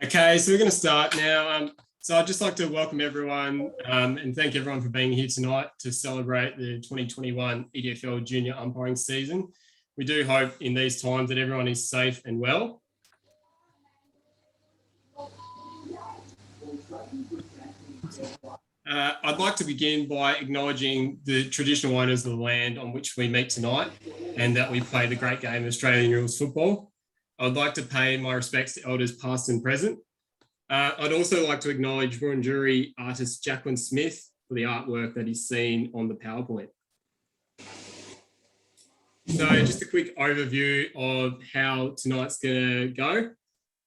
Okay, so we're going to start now. So I'd just like to welcome everyone and thank everyone for being here tonight to celebrate the 2021 EDFL Junior Umpiring season. We do hope in these times that everyone is safe and well. I'd like to begin by acknowledging the traditional owners of the land on which we meet tonight and that we play the great game of Australian rules football. I'd like to pay my respects to elders past and present. I'd also like to acknowledge Wurundjeri artist Jacqueline Smith for the artwork that is seen on the PowerPoint. So just a quick overview of how tonight's going to go.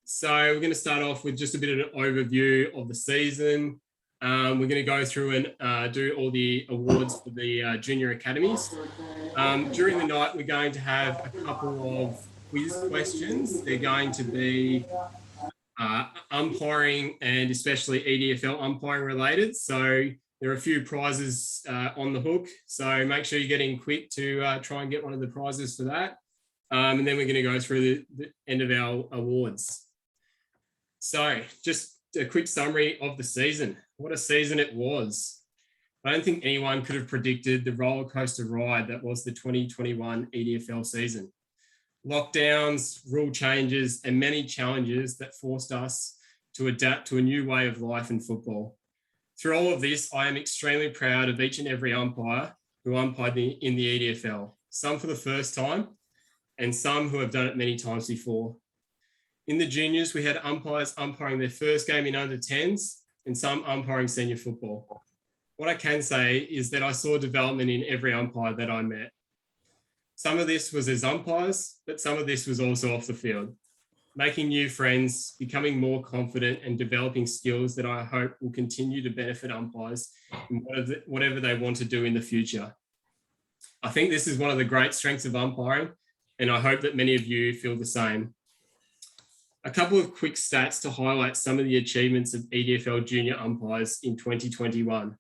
So we're going to start off with just a bit of an overview of the season. We're going to go through and do all the awards for the junior academies. During the night, we're going to have a couple of quiz questions. They're going to be umpiring and especially EDFL umpiring related. So there are a few prizes on the hook. So make sure you're getting quick to try and get one of the prizes for that. And then we're going to go through the end of our awards. So just a quick summary of the season. What a season it was. I don't think anyone could have predicted the roller coaster ride that was the 2021 EDFL season. Lockdowns, rule changes, and many challenges that forced us to adapt to a new way of life in football. Through all of this, I am extremely proud of each and every umpire who umpired in the EDFL, some for the first time and some who have done it many times before. In the juniors, we had umpires umpiring their first game in under 10s and some umpiring senior football. What I can say is that I saw development in every umpire that I met. Some of this was as umpires, but some of this was also off the field, making new friends, becoming more confident and developing skills that I hope will continue to benefit umpires in whatever they want to do in the future. I think this is one of the great strengths of umpiring, and I hope that many of you feel the same. A couple of quick stats to highlight some of the achievements of EDFL junior umpires in 2021.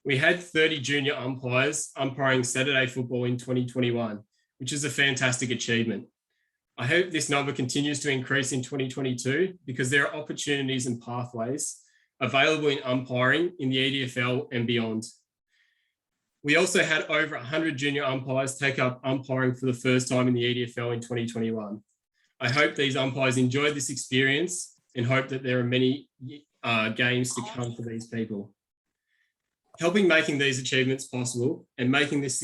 We had 30 junior umpires umpiring Saturday football in 2021, which is a fantastic achievement. I hope this number continues to increase in 2022 because there are opportunities and pathways available in umpiring in the EDFL and beyond. We also had over 100 junior umpires take up umpiring for the first time in the EDFL in 2021. I hope these umpires enjoyed this experience and hope that there are many games to come for these people. Helping making these achievements possible and making this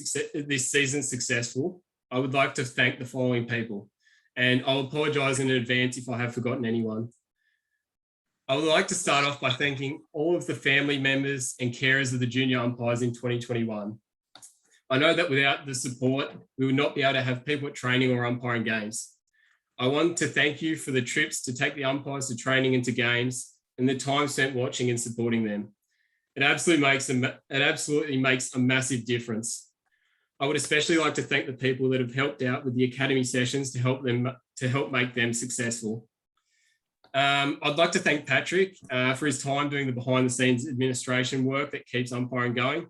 season successful, I would like to thank the following people, and I'll apologise in advance if I have forgotten anyone. I would like to start off by thanking all of the family members and carers of the junior umpires in 2021. I know that without the support, we would not be able to have people at training or umpiring games. I want to thank you for the trips to take the umpires to training and to games and the time spent watching and supporting them. It absolutely makes a massive difference. I would especially like to thank the people that have helped out with the academy sessions to help make them successful. I'd like to thank Patrick for his time doing the behind the scenes administration work that keeps umpiring going.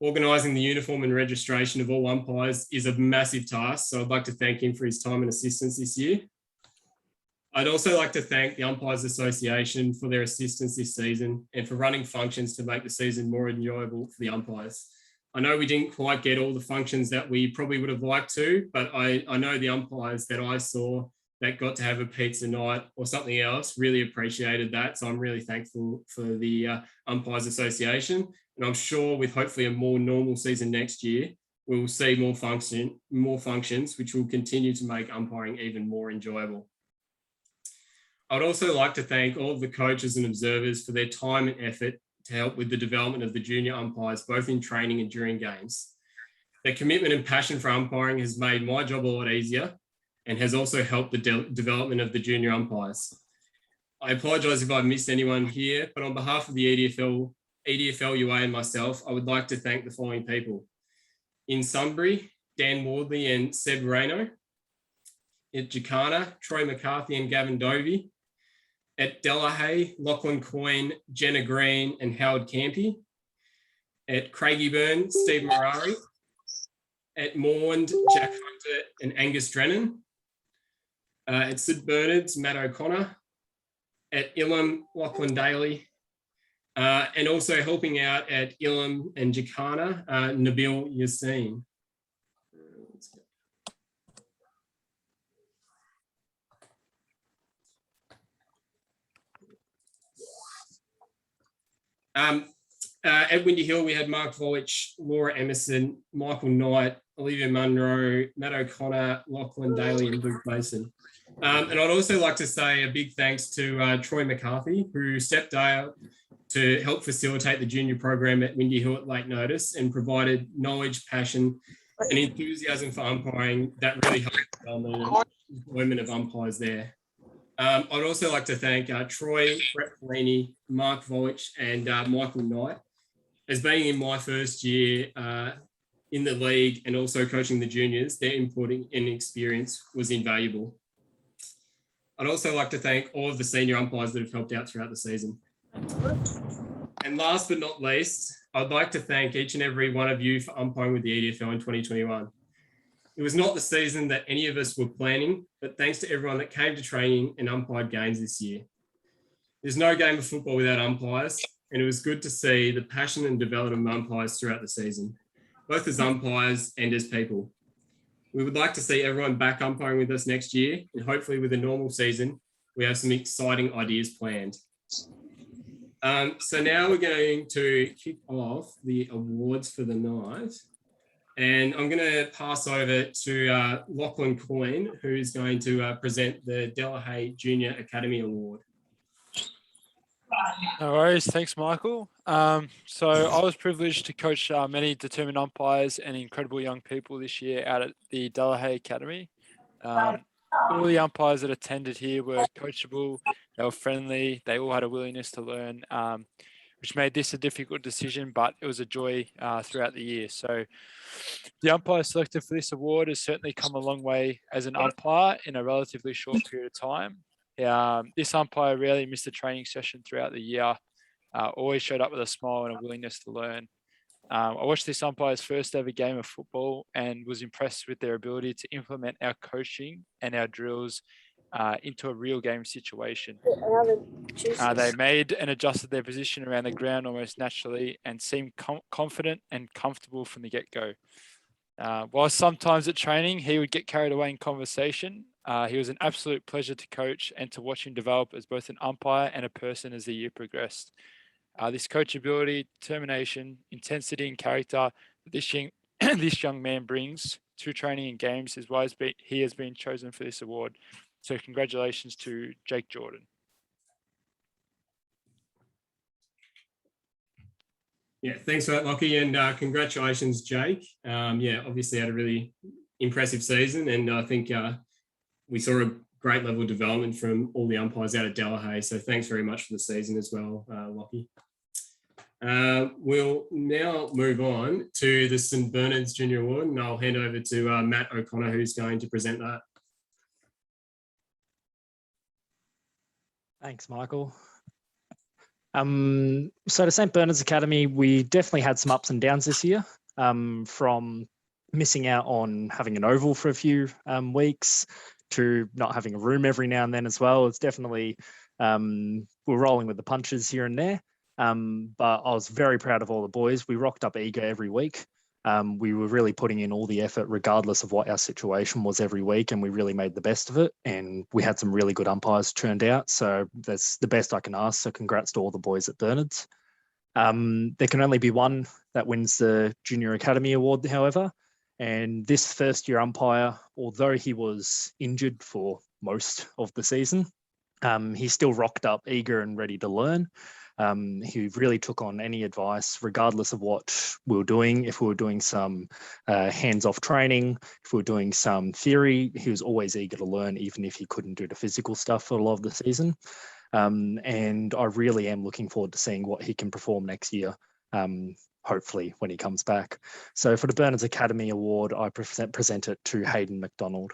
Organising the uniform and registration of all umpires is a massive task, so I'd like to thank him for his time and assistance this year. I'd also like to thank the Umpires Association for their assistance this season and for running functions to make the season more enjoyable for the umpires. I know we didn't quite get all the functions that we probably would have liked to, but I know the umpires that I saw that got to have a pizza night or something else really appreciated that. So I'm really thankful for the Umpires Association. And I'm sure with hopefully a more normal season next year, we will see more functions, which will continue to make umpiring even more enjoyable. I'd also like to thank all of the coaches and observers for their time and effort to help with the development of the junior umpires, both in training and during games. Their commitment and passion for umpiring has made my job a lot easier and has also helped the development of the junior umpires. I apologise if I've missed anyone here, but on behalf of the EDFLUA and myself, I would like to thank the following people. In Sunbury, Dan Wardley and Seb Reno. At Jacana, Troy McCarthy and Gavin Dovey. At Delahaye, Lachlan Coyne, Jenna Green and Howard Campy. At Craigieburn, Steve Murari. At Morwand, Jack Hunter and Angus Drennan. At St Bernard's, Matt O'Connor. at Ilham, Lachlan Daly. And also helping out at Ilham and Jacana, Nabil Yassin. At Windy Hill, we had Mark Volich, Laura Emerson, Michael Knight, Olivia Munro, Matt O'Connor, Lachlan Daly, and Luke Mason. And I'd also like to say a big thanks to Troy McCarthy, who stepped out to help facilitate the junior program at Windy Hill at late notice and provided knowledge, passion, and enthusiasm for umpiring that really helped the development and employment of umpires there. I'd also like to thank Troy, Brett Fellini, Mark Volich, and Michael Knight. As being in my first year in the league and also coaching the juniors, their input and experience was invaluable. I'd also like to thank all of the senior umpires that have helped out throughout the season. And last but not least, I'd like to thank each and every one of you for umpiring with the EDFL in 2021. It was not the season that any of us were planning, but thanks to everyone that came to training and umpired games this year. There's no game of football without umpires, and it was good to see the passion and development of umpires throughout the season, both as umpires and as people. We would like to see everyone back umpiring with us next year, and hopefully with a normal season, we have some exciting ideas planned. So now we're going to kick off the awards for the night. And I'm going to pass over to Lachlan Coyne, who's going to present the Delahaye Junior Academy Award. No worries. Thanks, Michael. So I was privileged to coach many determined umpires and incredible young people this year out at the Delahaye Academy. All the umpires that attended here were coachable, they were friendly, they all had a willingness to learn, which made this a difficult decision, but it was a joy throughout the year. So the umpire selected for this award has certainly come a long way as an umpire in a relatively short period of time. This umpire rarely missed a training session throughout the year, always showed up with a smile and a willingness to learn. I watched this umpire's first ever game of football and was impressed with their ability to implement our coaching and our drills into a real game situation. They made and adjusted their position around the ground almost naturally and seemed confident and comfortable from the get-go. While sometimes at training, he would get carried away in conversation, he was an absolute pleasure to coach and to watch him develop as both an umpire and a person as the year progressed. This coachability, determination, intensity and character that this young man brings to training and games is why he has been chosen for this award. So congratulations to Jake Jordan. Yeah, thanks for that, Lockie, and congratulations, Jake. Yeah, obviously had a really impressive season, and I think we saw a great level of development from all the umpires out at Delahaye. So thanks very much for the season as well, Lockie. We'll now move on to the St Bernard's Junior Award, and I'll hand over to Matt O'Connor, who's going to present that. Thanks, Michael. So to St Bernard's Academy, we definitely had some ups and downs this year, from missing out on having an oval for a few weeks to not having a room every now and then as well. It's definitely, we're rolling with the punches here and there. But I was very proud of all the boys. We rocked up eager every week. We were really putting in all the effort regardless of what our situation was every week, and we really made the best of it. And we had some really good umpires turned out. So that's the best I can ask. So congrats to all the boys at Bernard's. There can only be one that wins the Junior Academy Award, however. And this first year umpire, although he was injured for most of the season, he still rocked up eager and ready to learn. He really took on any advice, regardless of what we were doing. If we were doing some hands-off training, if we were doing some theory, he was always eager to learn, even if he couldn't do the physical stuff for a lot of the season. And I really am looking forward to seeing what he can perform next year, hopefully when he comes back. So for the Bernard's Academy Award, I present it to Hayden McDonald.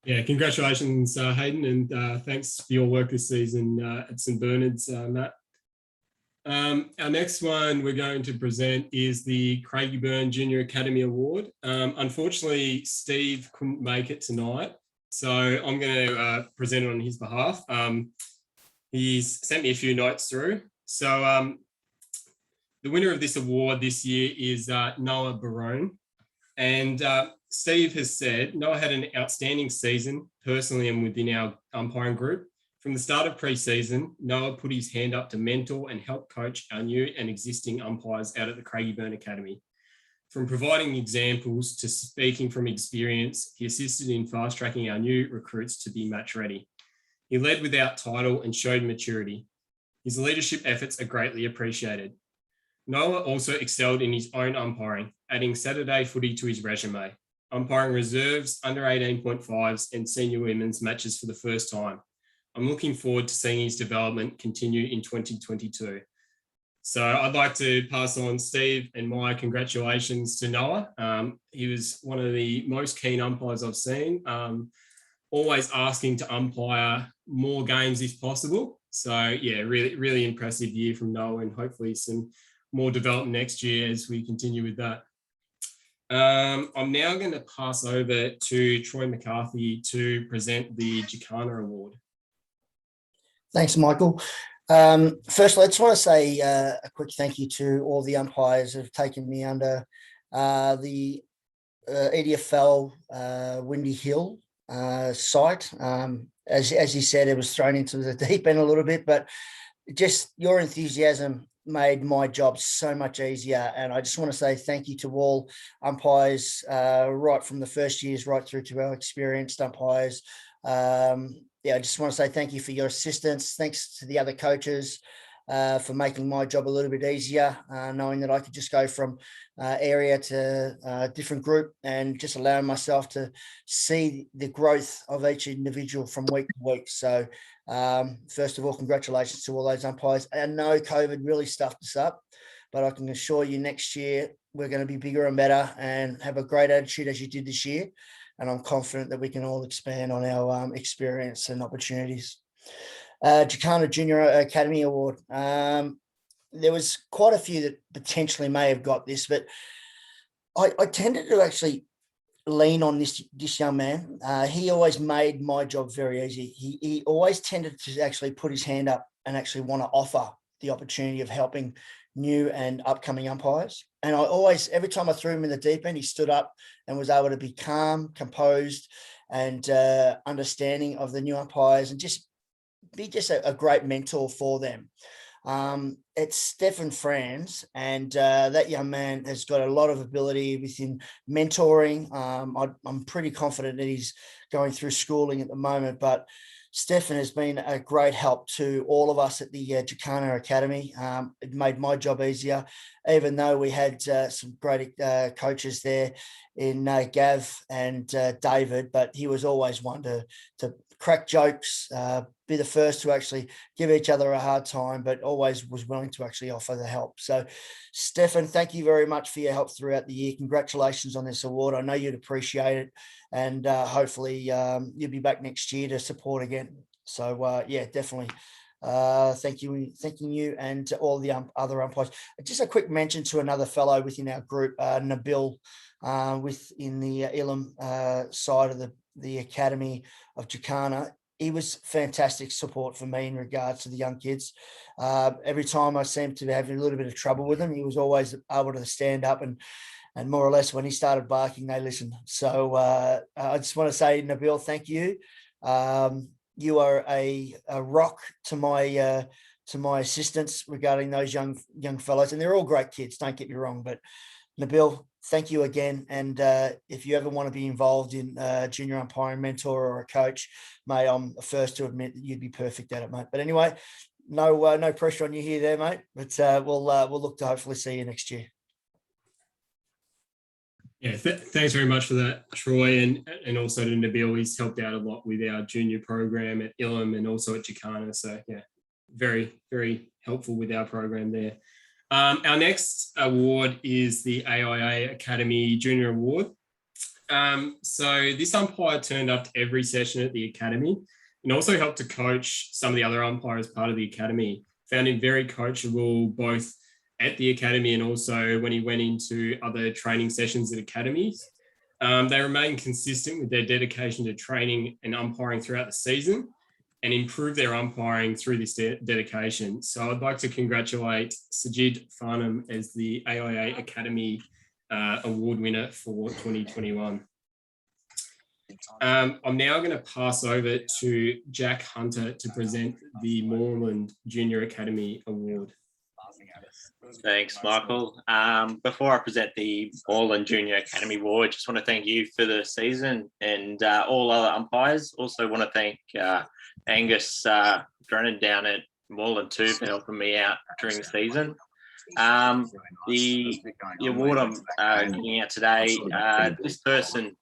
Yeah, congratulations, Hayden, and thanks for your work this season at St Bernard's, Matt. Our next one we're going to present is the Craigieburn Junior Academy Award. Unfortunately, Steve couldn't make it tonight, So I'm going to present it on his behalf. He's sent me a few notes through. So the winner of this award this year is Noah Barone. And Steve has said, Noah had an outstanding season personally and within our umpiring group. From the start of pre-season, Noah put his hand up to mentor and help coach our new and existing umpires out at the Craigieburn Academy. From providing examples to speaking from experience, he assisted in fast-tracking our new recruits to be match ready. He led without title and showed maturity. His leadership efforts are greatly appreciated. Noah also excelled in his own umpiring, adding Saturday footy to his resume, umpiring reserves, under 18.5s and senior women's matches for the first time. I'm looking forward to seeing his development continue in 2022. So I'd like to pass on Steve and my congratulations to Noah. He was one of the most keen umpires I've seen, always asking to umpire more games if possible. So yeah, really, really impressive year from Noah, and hopefully some more development next year as we continue with that. I'm now going to pass over to Troy McCarthy to present the Jacana Award. Thanks, Michael. Firstly, I just want to say a quick thank you to all the umpires that have taken me under the EDFL Windy Hill site. As you said, it was thrown into the deep end a little bit, but just your enthusiasm made my job so much easier. And I just want to say thank you to all umpires, right from the first years right through to our experienced umpires. I just want to say thank you for your assistance. Thanks to the other coaches for making my job a little bit easier, knowing that I could just go from area to a different group and just allowing myself to see the growth of each individual from week to week. So first of all, congratulations to all those umpires. I know COVID really stuffed us up, but I can assure you next year we're going to be bigger and better and have a great attitude as you did this year. And I'm confident that we can all expand on our experience and opportunities. Jacana Junior Academy Award. There was quite a few that potentially may have got this, but I tended to actually lean on this young man. He always made my job very easy. He always tended to actually put his hand up and actually want to offer the opportunity of helping new and upcoming umpires. And I always, every time I threw him in the deep end, he stood up and was able to be calm, composed, and understanding of the new umpires, and just be just a great mentor for them. It's Stefan Franz, and that young man has got a lot of ability within mentoring. I'm pretty confident that he's going through schooling at the moment, but Stefan has been a great help to all of us at the Jacana Academy. It made my job easier, even though we had some great coaches there in Gav and David, but he was always one to crack jokes, be the first to actually give each other a hard time, but always was willing to actually offer the help. So, Stefan, thank you very much for your help throughout the year. Congratulations on this award. I know you'd appreciate it, and hopefully you'll be back next year to support again. So, yeah, definitely. Thanking you and to all the other umpires. Just a quick mention to another fellow within our group, Nabil, within the Elam side of the Academy of Jacana. He was fantastic support for me in regards to the young kids. Every time I seemed to be having a little bit of trouble with them, he was always able to stand up and more or less when he started barking, they listened. So I just want to say, Nabil, thank you. You are a rock to my assistants regarding those young fellows, and they're all great kids. Don't get me wrong, but Nabil, thank you again. And if you ever want to be involved in junior umpiring mentor or a coach, mate, I'm the first to admit that you'd be perfect at it, mate. But anyway, no pressure on you here there, mate. But we'll look to hopefully see you next year. Yeah, thanks very much for that, Troy, and also to Nabil. He's helped out a lot with our junior program at Elam and also at Jacana. So yeah, very, very helpful with our program there. Our next award is the AIA Academy Junior Award. So this umpire turned up to every session at the Academy and also helped to coach some of the other umpires part of the Academy. Found him very coachable, both at the Academy and also when he went into other training sessions at academies. They remain consistent with their dedication to training and umpiring throughout the season and improve their umpiring through this dedication. So I'd like to congratulate Sajid Farnham as the AIA Academy Award winner for 2021. I'm now going to pass over to Jack Hunter to present the Moreland Junior Academy Award. Thanks, Michael. Before I present the Moreland Junior Academy Award, just want to thank you for the season and all other umpires. Also want to thank Angus Drennan down at Moreland too for helping me out during the season. The award I'm giving out today, this person,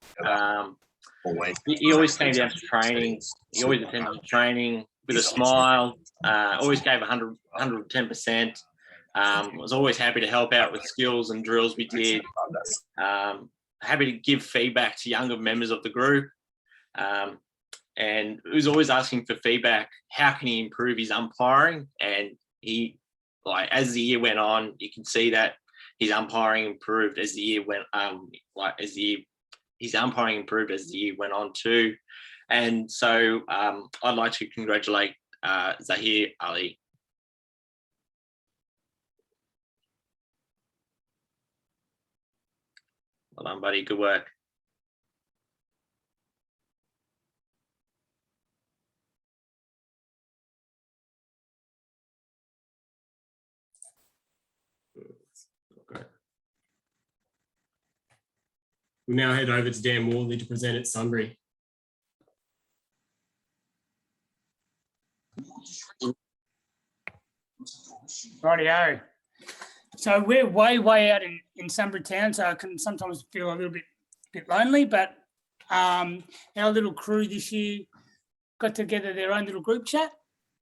he always came down to training. He always attended to training with a smile, always gave 110%. Was always happy to help out with skills and drills we did. Happy to give feedback to younger members of the group. And he was always asking for feedback. How can he improve his umpiring? And he, like, as the year went on, you can see that his umpiring improved as the year went, his umpiring improved as the year went on too. And so I'd like to congratulate Zahir Ali. Well done, buddy. Good work. Okay. We'll now head over to Dan Morley to present at Sunbury. Rightio. So we're way out in Sunbury town, so I can sometimes feel a little bit lonely, but our little crew this year got together their own little group chat,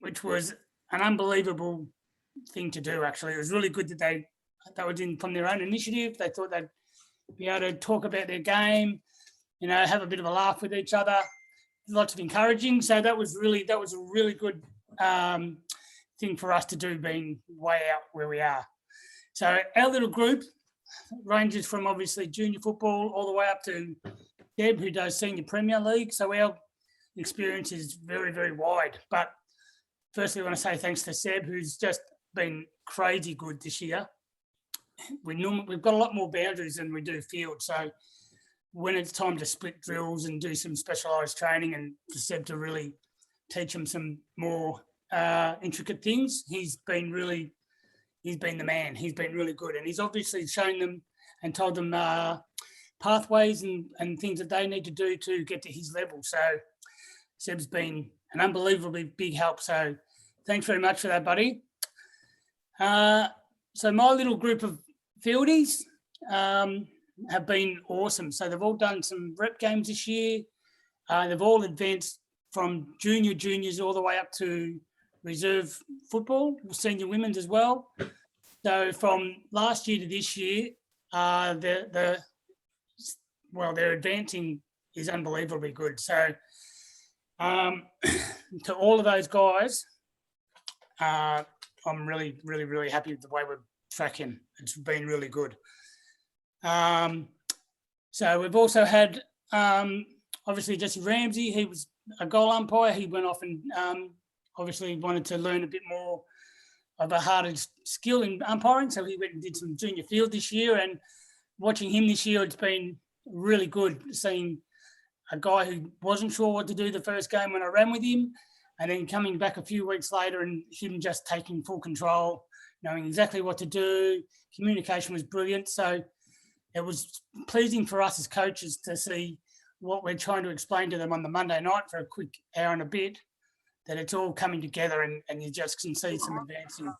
which was an unbelievable thing to do, actually. It was really good that they were doing from their own initiative. They thought they'd be able to talk about their game, you know, have a bit of a laugh with each other, lots of encouraging. So that was a really good thing for us to do, being way out where we are. So our little group ranges from obviously junior football all the way up to Deb, who does senior Premier League. So our experience is very, very wide. But firstly, I want to say thanks to Seb, who's just been crazy good this year. We've got a lot more boundaries than we do field. So when it's time to split drills and do some specialised training and for Seb to really teach them some more intricate things, he's been the man. He's been really good. And he's obviously shown them and told them pathways and things that they need to do to get to his level. So Seb's been an unbelievably big help. So thanks very much for that, buddy. So my little group of fieldies have been awesome. So they've all done some rep games this year. They've all advanced from juniors all the way up to reserve football, senior women's as well. So from last year to this year, their advancing is unbelievably good. So to all of those guys, I'm really, really, really happy with the way we're tracking. It's been really good. So we've also had, obviously, Jesse Ramsey. He was a goal umpire. He went off and obviously wanted to learn a bit more of a harder skill in umpiring. So he went and did some junior field this year. And watching him this year, it's been really good seeing a guy who wasn't sure what to do the first game when I ran with him, and then coming back a few weeks later and him just taking full control, knowing exactly what to do. Communication was brilliant. So it was pleasing for us as coaches to see what we're trying to explain to them on the Monday night for a quick hour and a bit, that it's all coming together and you just can see some advancing.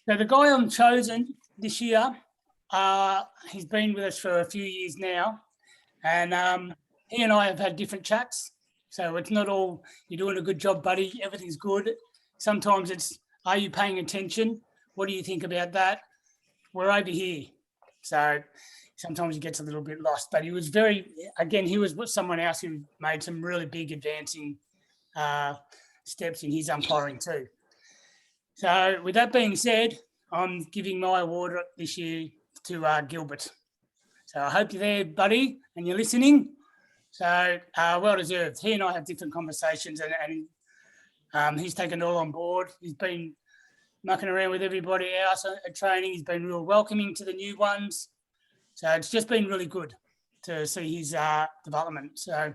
So the guy I'm chosen this year, he's been with us for a few years now, and he and I have had different chats. So it's not all, you're doing a good job, buddy, everything's good. Sometimes it's, are you paying attention? What do you think about that? We're over here. So sometimes he gets a little bit lost, but he was he was with someone else who made some really big advancing steps in his umpiring too. So with that being said, I'm giving my award this year to Gilbert. So I hope you're there, buddy, and you're listening. So well deserved. He and I have different conversations, and he's taken it all on board. He's been mucking around with everybody else at training. He's been real welcoming to the new ones. So it's just been really good to see his development. So,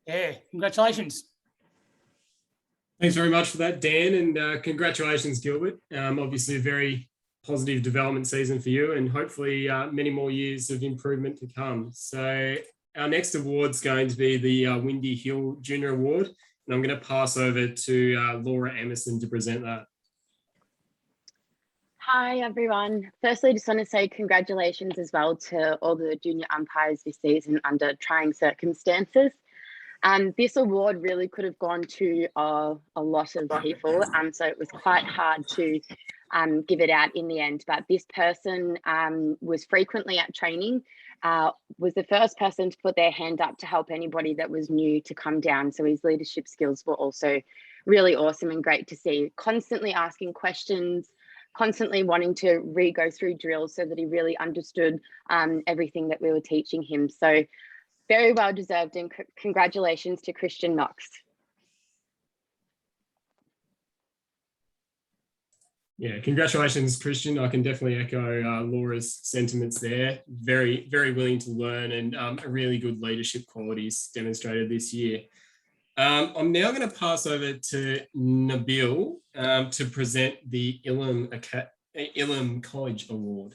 yeah, congratulations. Thanks very much for that, Dan, and congratulations, Gilbert. Obviously, a very positive development season for you, and hopefully many more years of improvement to come. So our next award's going to be the Windy Hill Junior Award, and I'm going to pass over to Laura Emerson to present that. Hi, everyone. Firstly, just want to say congratulations as well to all the junior umpires this season under trying circumstances. This award really could have gone to a lot of people, so it was quite hard to give it out in the end. But this person was frequently at training, was the first person to put their hand up to help anybody that was new to come down. So his leadership skills were also really awesome and great to see. Constantly asking questions, constantly wanting to re-go through drills so that he really understood everything that we were teaching him. So very well deserved, and congratulations to Christian Knox. Yeah, congratulations, Christian. I can definitely echo Laura's sentiments there. Very, very willing to learn, and a really good leadership qualities demonstrated this year. I'm now going to pass over to Nabil to present the Elam College Award.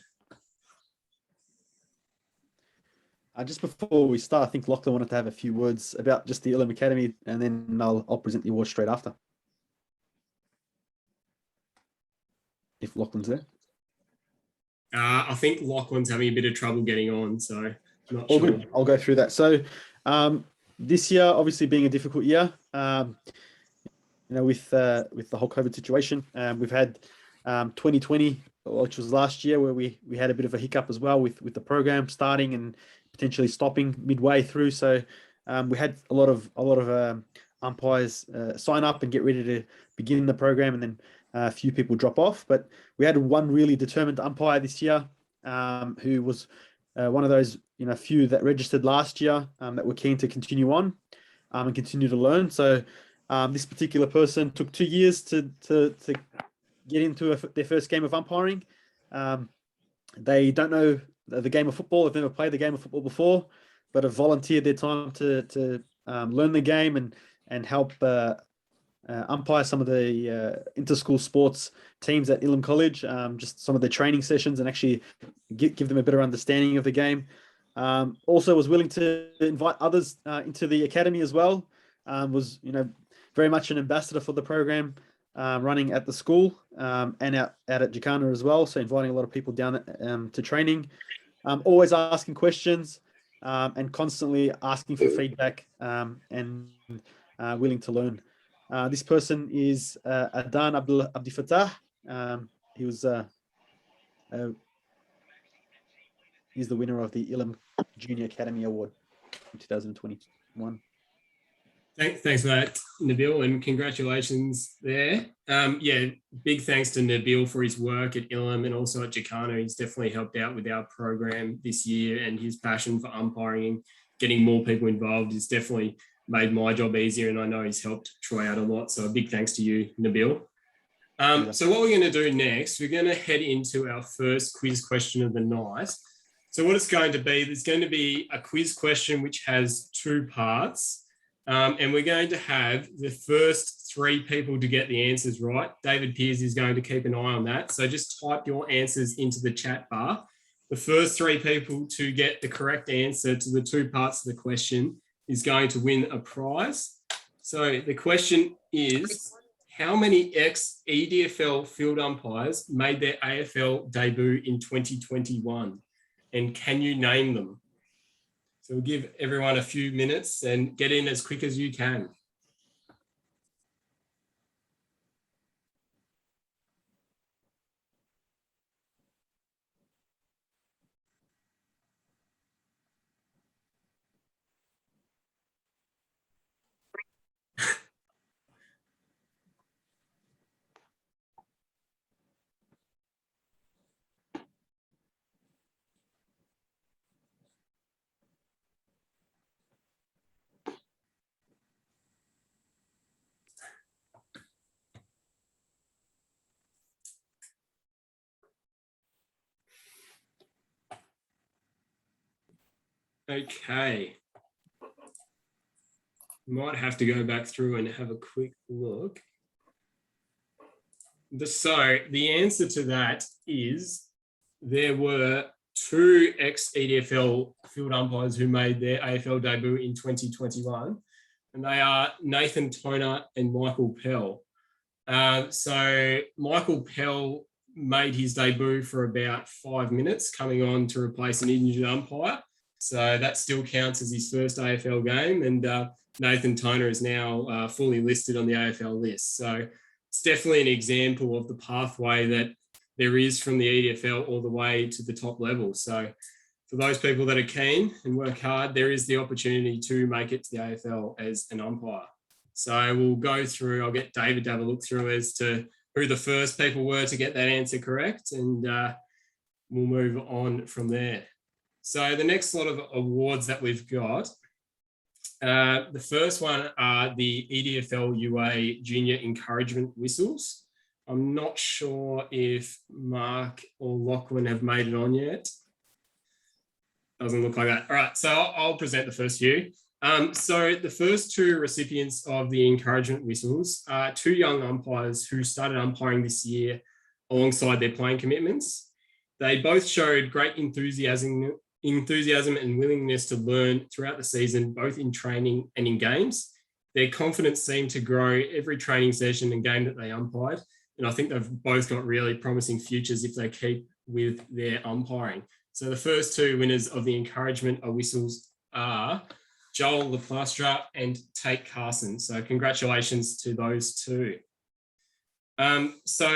Just before we start, I think Lachlan wanted to have a few words about just the Elam Academy, and then I'll present the award straight after. If Lachlan's there. I think Lachlan's having a bit of trouble getting on, so I'm not All sure. good. I'll go through that. So this year, obviously being a difficult year, with the whole COVID situation, we've had 2020, which was last year, where we had a bit of a hiccup as well with the program starting and potentially stopping midway through. So we had a lot of umpires sign up and get ready to begin the program, and then a few people drop off. But we had one really determined umpire this year, who was one of those few that registered last year that were keen to continue on and continue to learn. So this particular person took 2 years to get into their first game of umpiring. They don't know the game of football. They've never played the game of football before, but have volunteered their time to learn the game and help umpire some of the inter-school sports teams at Elam College, just some of the training sessions, and actually give them a better understanding of the game. Also was willing to invite others into the academy as well. Was very much an ambassador for the program, running at the school and out at Jacana as well. So inviting a lot of people down to training, always asking questions and constantly asking for feedback and willing to learn. This person is Adan Abdi Fatah. He's the winner of the Elam Junior Academy Award in 2021. Thanks for that, Nabil, and congratulations there. Big thanks to Nabil for his work at Elam and also at Jacana. He's definitely helped out with our program this year, and his passion for umpiring and getting more people involved has definitely made my job easier, and I know he's helped Troy out a lot. So a big thanks to you, Nabil. So what we're going to do next, we're going to head into our first quiz question of the night. So what it's going to be, there's going to be a quiz question which has 2 parts. And we're going to have the first 3 people to get the answers right. David Pearce is going to keep an eye on that. So just type your answers into the chat bar. The first 3 people to get the correct answer to the 2 parts of the question is going to win a prize. So the question is, how many ex-EDFL field umpires made their AFL debut in 2021? And can you name them? So we'll give everyone a few minutes and get in as quick as you can. Okay. Might have to go back through and have a quick look. So the answer to that is there were 2 ex-EDFL field umpires who made their AFL debut in 2021, and they are Nathan Toner and Michael Pell. So Michael Pell made his debut for about 5 minutes, coming on to replace an injured umpire. So that still counts as his first AFL game, and Nathan Toner is now fully listed on the AFL list. So it's definitely an example of the pathway that there is from the EDFL all the way to the top level. So for those people that are keen and work hard, there is the opportunity to make it to the AFL as an umpire. So we'll go through, I'll get David to have a look through as to who the first people were to get that answer correct, and we'll move on from there. So the next lot of awards that we've got, the first one are the EDFLUA Junior Encouragement Whistles. I'm not sure if Mark or Lachlan have made it on yet. Doesn't look like that. All right, so I'll present the first few. So the first 2 recipients of the encouragement whistles are 2 young umpires who started umpiring this year alongside their playing commitments. They both showed great enthusiasm and willingness to learn throughout the season, both in training and in games. Their confidence seemed to grow every training session and game that they umpired. And I think they've both got really promising futures if they keep with their umpiring. So the first 2 winners of the encouragement whistles are Joel LaPlastra and Tate Carson. So congratulations to those 2. So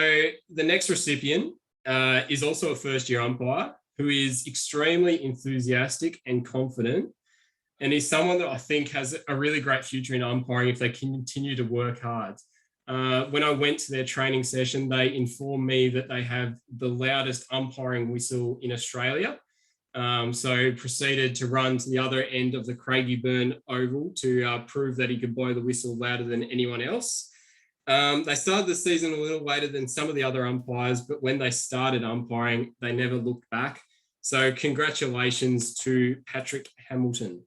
the next recipient is also a first-year umpire who is extremely enthusiastic and confident, and is someone that I think has a really great future in umpiring if they continue to work hard. When I went to their training session, they informed me that they have the loudest umpiring whistle in Australia. So proceeded to run to the other end of the Craigieburn Oval to prove that he could blow the whistle louder than anyone else. They started the season a little later than some of the other umpires, but when they started umpiring, they never looked back. So congratulations to Patrick Hamilton.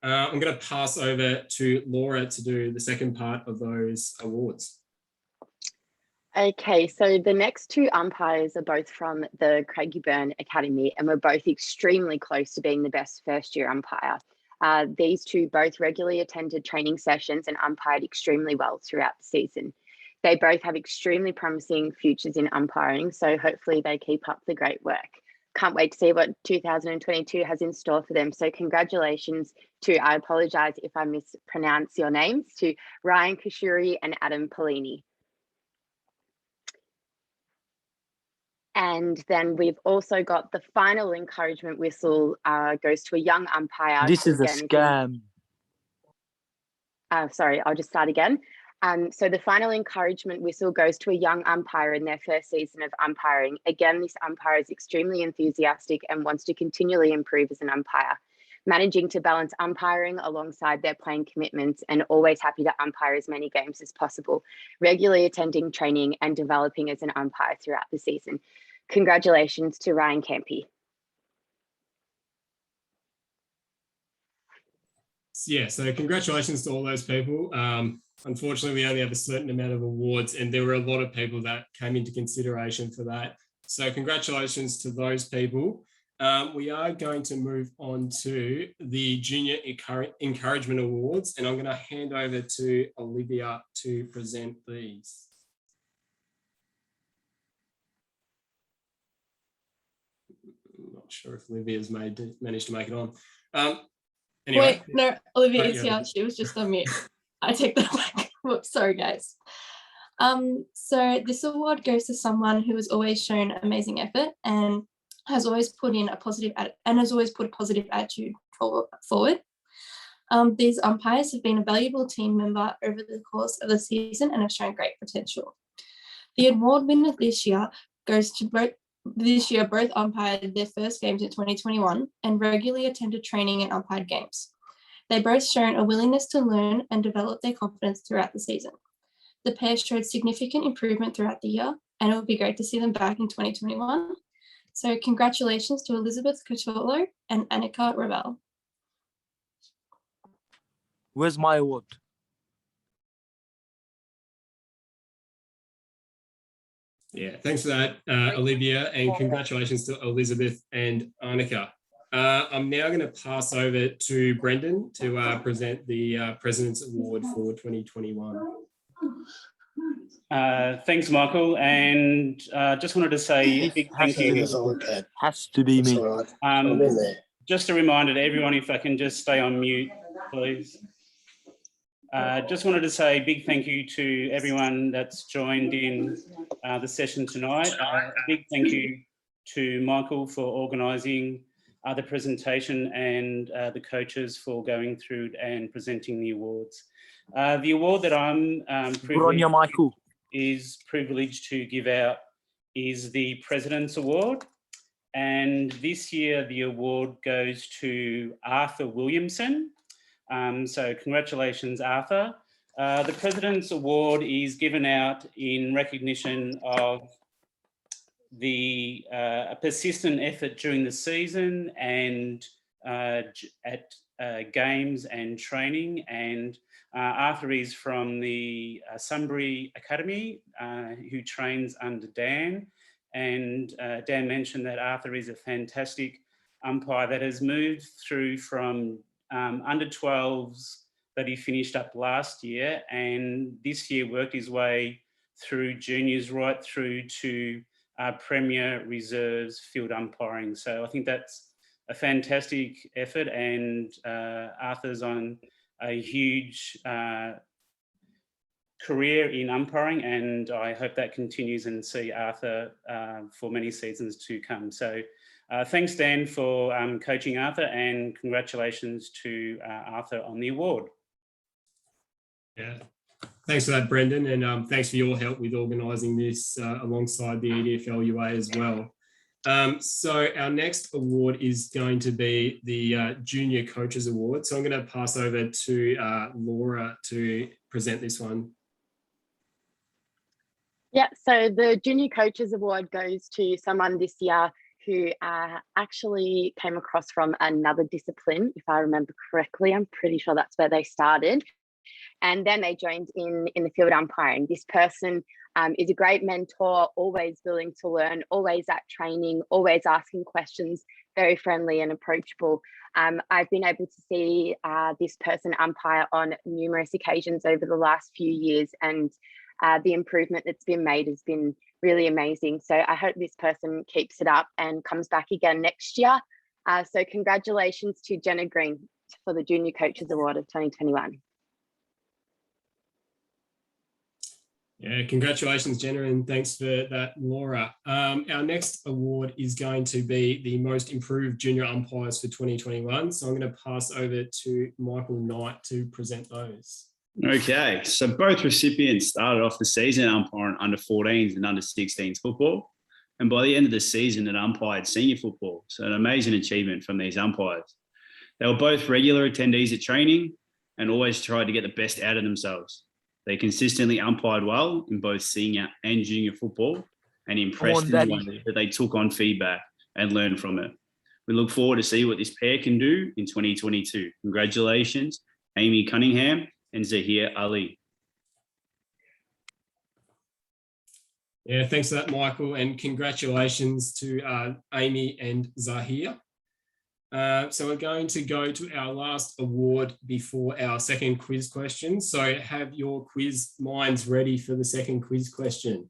I'm going to pass over to Laura to do the second part of those awards. Okay, so the next 2 umpires are both from the Craigieburn Academy and were both extremely close to being the best first-year umpire. These 2 both regularly attended training sessions and umpired extremely well throughout the season. They both have extremely promising futures in umpiring, so hopefully they keep up the great work. Can't wait to see what 2022 has in store for them. So congratulations to, I apologise if I mispronounce your names, to Ryan Kashuri and Adam Polini. And then we've also got the final encouragement whistle goes to a young umpire. This is a scam. Sorry, I'll just start again. So the final encouragement whistle goes to a young umpire in their first season of umpiring. Again, this umpire is extremely enthusiastic and wants to continually improve as an umpire, managing to balance umpiring alongside their playing commitments and always happy to umpire as many games as possible, regularly attending training and developing as an umpire throughout the season. Congratulations to Ryan Campy. Yeah, so congratulations to all those people. Unfortunately, we only have a certain amount of awards, and there were a lot of people that came into consideration for that. So congratulations to those people. We are going to move on to the Junior Encouragement Awards, and I'm going to hand over to Olivia to present these. I'm not sure if Olivia's managed to make it on. Anyway. Wait, no, Olivia is here. She was just on mute. I take that back. Whoops, sorry, guys. So this award goes to someone who has always shown amazing effort and has always put in a positive attitude forward. These umpires have been a valuable team member over the course of the season and have shown great potential. The award winner this year goes to both umpired their first games in 2021 and regularly attended training and umpired games. They both shown a willingness to learn and develop their confidence throughout the season. The pair showed significant improvement throughout the year, and it would be great to see them back in 2021. So congratulations to Elizabeth Cotolo and Annika Ravel. Where's my award? Yeah, thanks for that, Olivia, and congratulations to Elizabeth and Annika. I'm now going to pass over to Brendan to present the President's Award for 2021. Thanks, Michael, and just wanted to say a big thank you. Has to be me. Just a reminder to everyone, if I can just stay on mute, please. Just wanted to say a big thank you to everyone that's joined in the session tonight. A big thank you to Michael for organising the presentation and the coaches for going through and presenting the awards. The award that I'm privileged to give out is the President's Award. And this year the award goes to Arthur Williamson. So congratulations, Arthur. The President's Award is given out in recognition of the persistent effort during the season and at games and training. And Arthur is from the Sunbury Academy, who trains under Dan. And Dan mentioned that Arthur is a fantastic umpire that has moved through from under 12s that he finished up last year, and this year worked his way through juniors right through to Premier Reserves field umpiring. So I think that's a fantastic effort, and Arthur's on a huge career in umpiring, and I hope that continues and see Arthur for many seasons to come. So thanks, Dan, for coaching Arthur, and congratulations to Arthur on the award. Yeah, thanks for that, Brendan, and thanks for your help with organising this alongside the EDFLUA as well. So our next award is going to be the Junior Coaches Award. So I'm going to pass over to Laura to present this one. Yeah, so the Junior Coaches Award goes to someone this year who actually came across from another discipline, if I remember correctly. I'm pretty sure that's where they started. And then they joined in the field umpiring. This person is a great mentor, always willing to learn, always at training, always asking questions, very friendly and approachable. I've been able to see this person umpire on numerous occasions over the last few years, and the improvement that's been made has been really amazing. So I hope this person keeps it up and comes back again next year. So congratulations to Jenna Green for the Junior Coaches Award of 2021. Yeah, congratulations, Jenna, and thanks for that, Laura. Our next award is going to be the Most Improved Junior Umpires for 2021. So I'm going to pass over to Michael Knight to present those. Okay, so both recipients started off the season umpiring under 14s and under 16s football. And by the end of the season, it umpired senior football. So an amazing achievement from these umpires. They were both regular attendees at training and always tried to get the best out of themselves. They consistently umpired well in both senior and junior football and impressed in the way that they took on feedback and learned from it. We look forward to see what this pair can do in 2022. Congratulations, Amy Cunningham and Zahir Ali. Yeah, thanks for that, Michael, and congratulations to Amy and Zahir. So we're going to go to our last award before our second quiz question. So have your quiz minds ready for the second quiz question.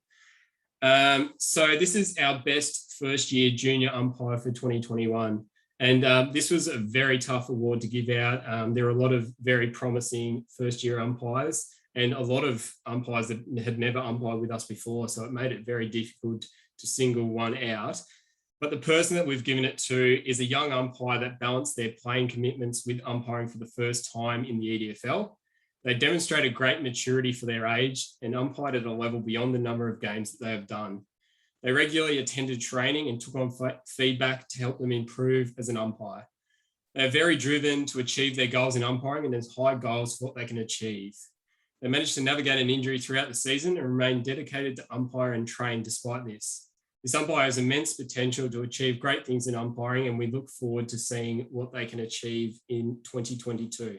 So this is our best first year junior umpire for 2021. And this was a very tough award to give out. There are a lot of very promising first year umpires and a lot of umpires that had never umpired with us before. So it made it very difficult to single one out. But the person that we've given it to is a young umpire that balanced their playing commitments with umpiring for the first time in the EDFL. They demonstrated great maturity for their age and umpired at a level beyond the number of games that they have done. They regularly attended training and took on feedback to help them improve as an umpire. They're very driven to achieve their goals in umpiring and has high goals for what they can achieve. They managed to navigate an injury throughout the season and remain dedicated to umpire and train despite this. This umpire has immense potential to achieve great things in umpiring, and we look forward to seeing what they can achieve in 2022.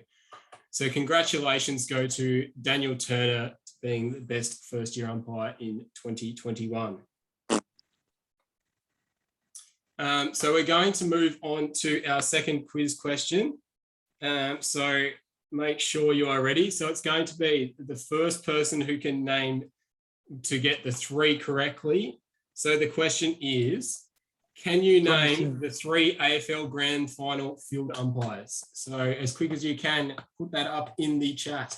So congratulations go to Daniel Turner being the best first-year umpire in 2021. So we're going to move on to our second quiz question. So make sure you are ready. So it's going to be the first person who can name to get the 3 correctly. So the question is, can you name the 3 AFL Grand Final field umpires? So as quick as you can, put that up in the chat.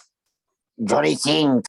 Johnny Singh.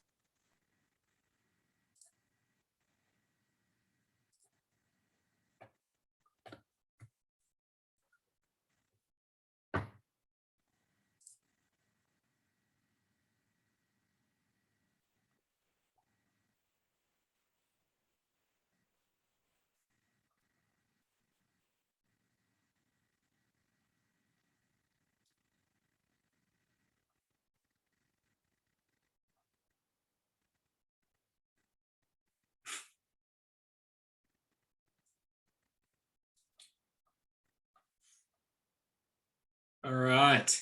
All right.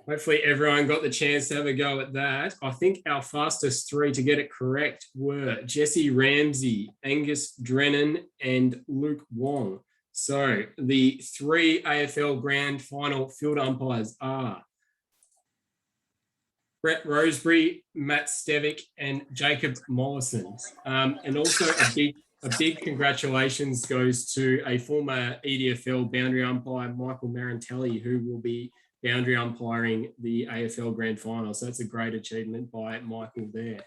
Hopefully everyone got the chance to have a go at that. I think our fastest 3 to get it correct were Jesse Ramsey, Angus Drennan, and Luke Wong. So the 3 AFL Grand Final field umpires are Brett Roseberry, Matt Stevick, and Jacob Mollison. And also a big congratulations goes to a former EDFL boundary umpire, Michael Marantelli, who will be boundary umpiring the AFL Grand Final. So that's a great achievement by Michael there.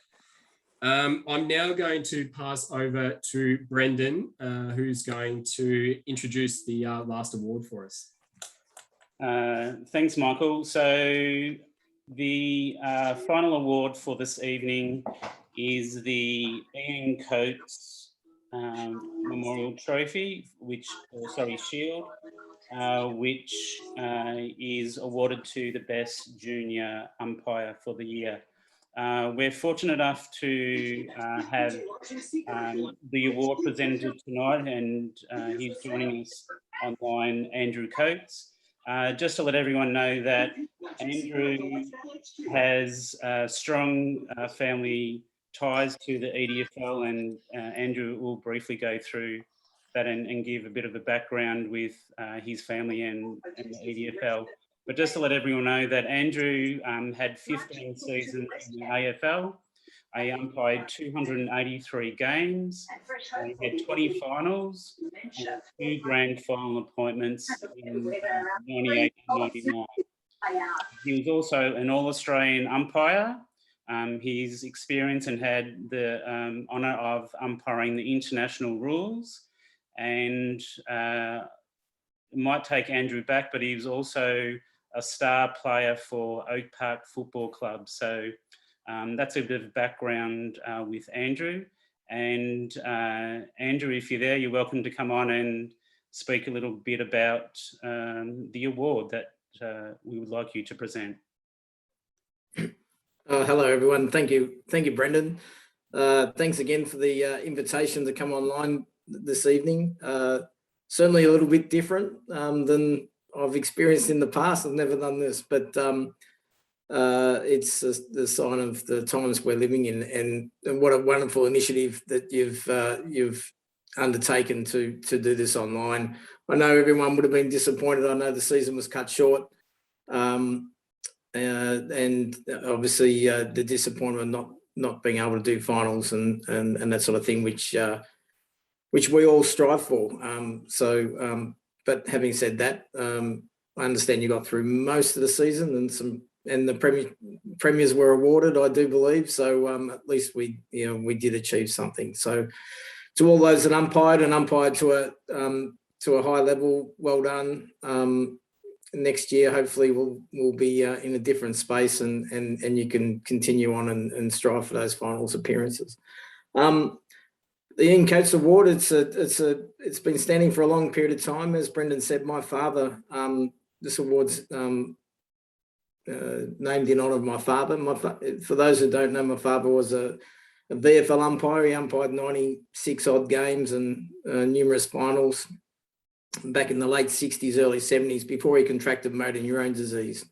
I'm now going to pass over to Brendan, who's going to introduce the last award for us. Thanks, Michael. So the final award for this evening is the Ian Coates Memorial Trophy, Shield, which is awarded to the best junior umpire for the year. We're fortunate enough to have the award presented tonight, and he's joining us online, Andrew Coates. Just to let everyone know that Andrew has strong family ties to the EDFL, and Andrew will briefly go through that and give a bit of a background with his family and the EDFL. But just to let everyone know that Andrew had 15 seasons in the AFL. He umpired 283 games. He had 20 finals and 2 grand final appointments in 98 and 99. He was also an All-Australian umpire. He's experienced and had the honour of umpiring the international rules, and it might take Andrew back, but he was also a star player for Oak Park Football Club. So that's a bit of background with Andrew. And Andrew, if you're there, you're welcome to come on and speak a little bit about the award that we would like you to present. Hello, everyone. Thank you, Brendan. Thanks again for the invitation to come online this evening. Certainly a little bit different than I've experienced in the past. I've never done this, but it's the sign of the times we're living in, and what a wonderful initiative that you've undertaken to do this online. I know everyone would have been disappointed. I know the season was cut short, and obviously the disappointment of not being able to do finals and that sort of thing, which we all strive for. But having said that, I understand you got through most of the season, and the premiers were awarded, I do believe. So at least we did achieve something. So to all those that umpired to a high level, well done. Next year, hopefully, we'll be in a different space, and you can continue on and strive for those finals appearances. The Ian Coates Award, it's been standing for a long period of time. As Brendan said, my father, this award's named in honour of my father. For those who don't know, my father was a a VFL umpire. He umpired 96 odd games and numerous finals back in the late 60s, early 70s, before he contracted motor neurone disease.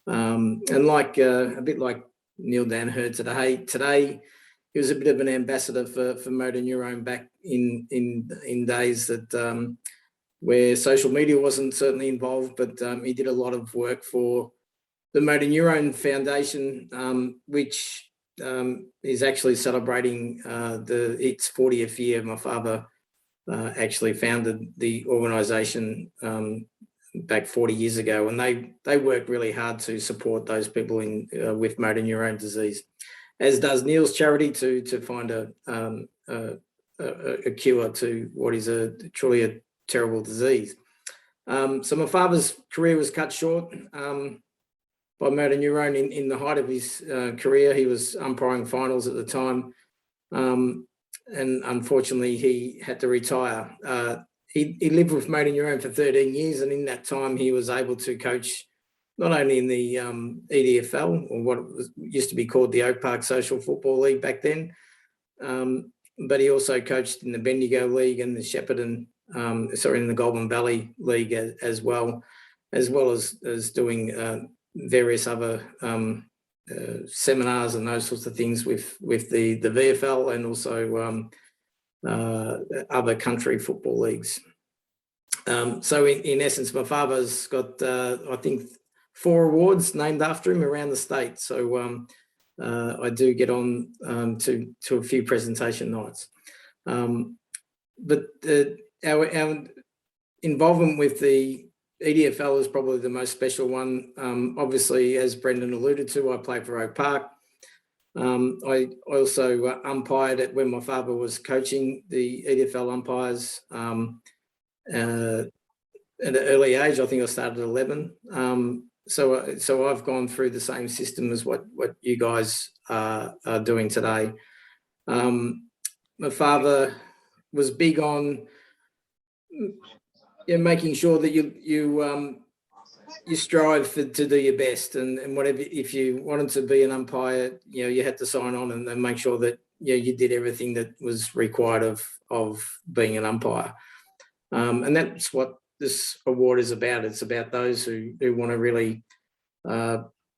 And like a bit like Neil Danaher today, he was a bit of an ambassador for motor neurone back in days that where social media wasn't certainly involved, but he did a lot of work for the Motor Neurone Foundation, which is actually celebrating its 40th year. My father actually founded the organisation back 40 years ago, and they work really hard to support those people with motor neurone disease, as does Neil's charity to find a cure to what is truly a terrible disease. So my father's career was cut short by motor neurone in the height of his career. He was umpiring finals at the time, and unfortunately he had to retire. He lived with motor neurone for 13 years, and in that time he was able to coach not only in the EDFL, or what used to be called the Oak Park Social Football League back then, but he also coached in the Bendigo League and the Shepparton, in the Goulburn Valley League as well as doing various other seminars and those sorts of things with the VFL and also other country football leagues. So in essence, my father's got, I think, 4 awards named after him around the state. So I do get on to a few presentation nights. But our involvement with the EDFL is probably the most special one. Obviously, as Brendan alluded to, I played for Oak Park. I also umpired when my father was coaching the EDFL umpires at an early age. I think I started at 11. So I've gone through the same system as what you guys are doing today. My father was big on making sure that you strive to do your best, and whatever, if you wanted to be an umpire, you had to sign on and make sure that you did everything that was required of being an umpire. And that's what this award is about. It's about those who want to really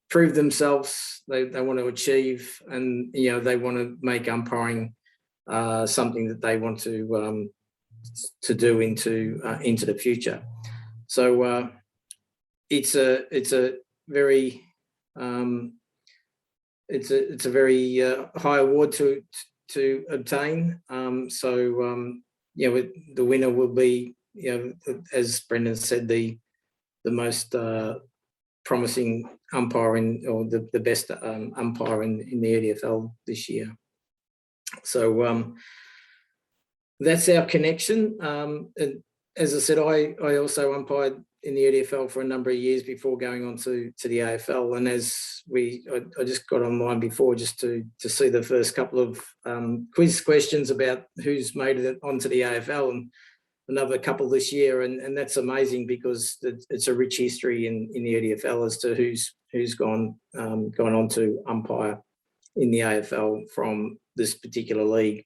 prove themselves. They want to achieve, and they want to make umpiring something that they want to do into the future. So it's a very high award to obtain. The winner will be, as Brendan said, the most promising umpire or the best umpire in the EDFL this year. So that's our connection. And as I said, I also umpired in the EDFL for a number of years before going on to the AFL. And I just got online before just to see the first couple of quiz questions about who's made it onto the AFL, and another couple this year. And that's amazing, because it's a rich history in the EDFL as to who's gone on to umpire in the AFL from this particular league.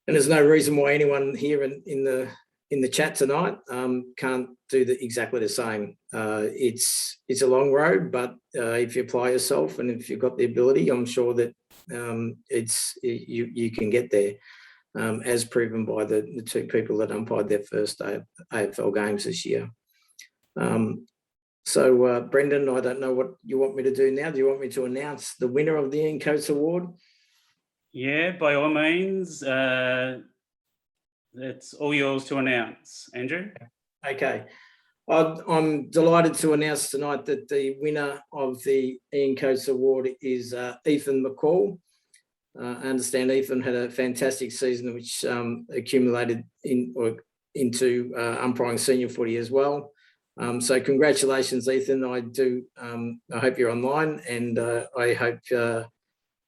And there's no reason why anyone here in the chat tonight can't do exactly the same. It's a long road, but if you apply yourself and if you've got the ability, I'm sure that you can get there, as proven by the 2 people that umpired their first AFL games this year. So Brendan, I don't know what you want me to do now. Do you want me to announce the winner of the Ian Coates Award? Yeah, by all means. It's all yours to announce, Andrew. Okay. I'm delighted to announce tonight that the winner of the Ian Coates Award is Ethan McCall. I understand Ethan had a fantastic season, which accumulated into umpiring senior footy as well. So congratulations, Ethan. I hope you're online, and I hope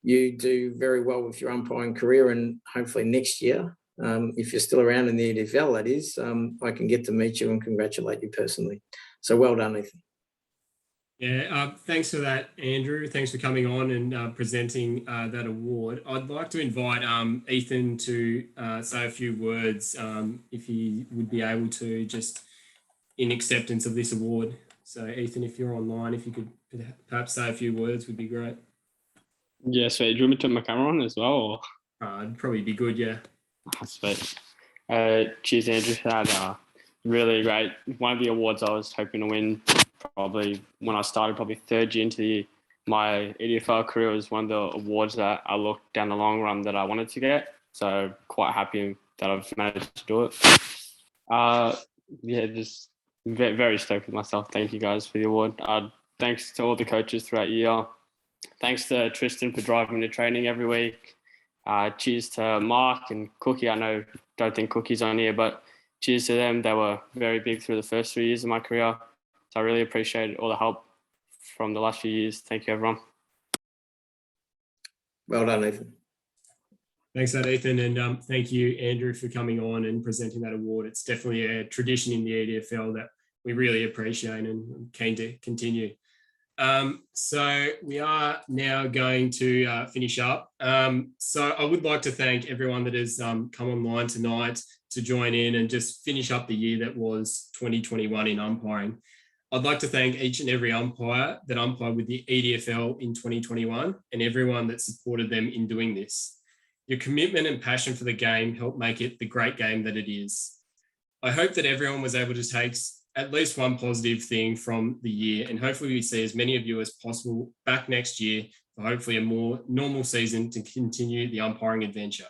you do very well with your umpiring career, and hopefully next year, if you're still around in the EDFL, that is, I can get to meet you and congratulate you personally. So well done, Ethan. Yeah, thanks for that, Andrew. Thanks for coming on and presenting that award. I'd like to invite Ethan to say a few words, if he would be able to, just in acceptance of this award. So, Ethan, if you're online, if you could perhaps say a few words, would be great. Yeah, sweet. Do you want me to turn my camera on as well? Or? It'd probably be good, yeah. Oh, sweet. Cheers, Andrew, for that. Really great. One of the awards I was hoping to win, probably when I started, probably third year into my EDFL career, was one of the awards that I looked down the long run that I wanted to get. So quite happy that I've managed to do it. Yeah, just very stoked with myself. Thank you guys for the award. Thanks to all the coaches throughout the year. Thanks to Tristan for driving to training every week. Cheers to Mark and Cookie. Don't think Cookie's on here, but cheers to them. They were very big through the first 3 years of my career. So I really appreciate all the help from the last few years. Thank you, everyone. Well done, Ethan. Thanks for that, Ethan. And thank you, Andrew, for coming on and presenting that award. It's definitely a tradition in the EDFL that we really appreciate and keen to continue. So we are now going to finish up. So I would like to thank everyone that has come online tonight to join in and just finish up the year that was 2021 in umpiring. I'd like to thank each and every umpire that umpired with the EDFL in 2021 and everyone that supported them in doing this. Your commitment and passion for the game helped make it the great game that it is. I hope that everyone was able to take at least one positive thing from the year, and hopefully we see as many of you as possible back next year for hopefully a more normal season to continue the umpiring adventure.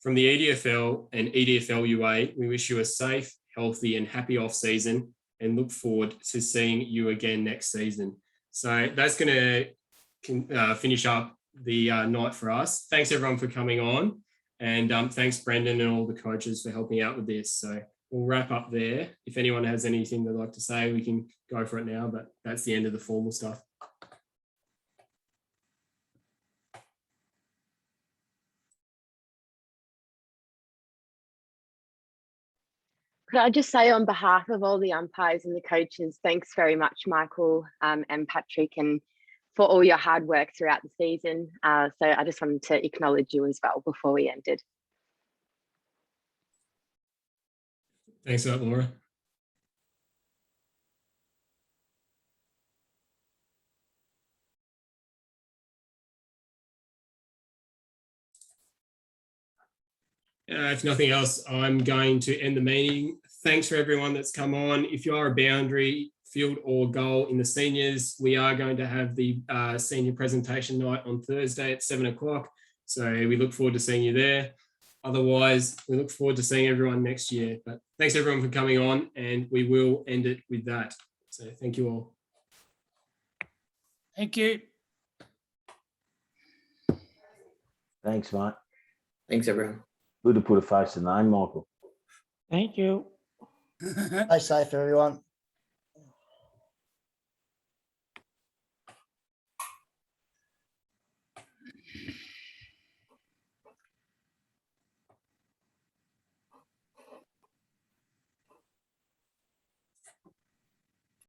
From the EDFL and EDFLUA, we wish you a safe, healthy and happy off season and look forward to seeing you again next season. So that's going to finish up the night for us. Thanks everyone for coming on, and thanks Brendan and all the coaches for helping out with this. So we'll wrap up there. If anyone has anything they'd like to say, we can go for it now, but that's the end of the formal stuff. Could I just say on behalf of all the umpires and the coaches, thanks very much, Michael and Patrick, and for all your hard work throughout the season. So I just wanted to acknowledge you as well before we ended. Thanks for that, Laura. If nothing else, I'm going to end the meeting. Thanks for everyone that's come on. If you are a boundary, field or goal in the seniors, we are going to have the senior presentation night on Thursday at 7 o'clock. So we look forward to seeing you there. Otherwise, we look forward to seeing everyone next year. But thanks everyone for coming on, and we will end it with that. So thank you all. Thank you. Thanks, mate. Thanks, everyone. Good to put a face to the name, Michael. Thank you. Stay safe, everyone.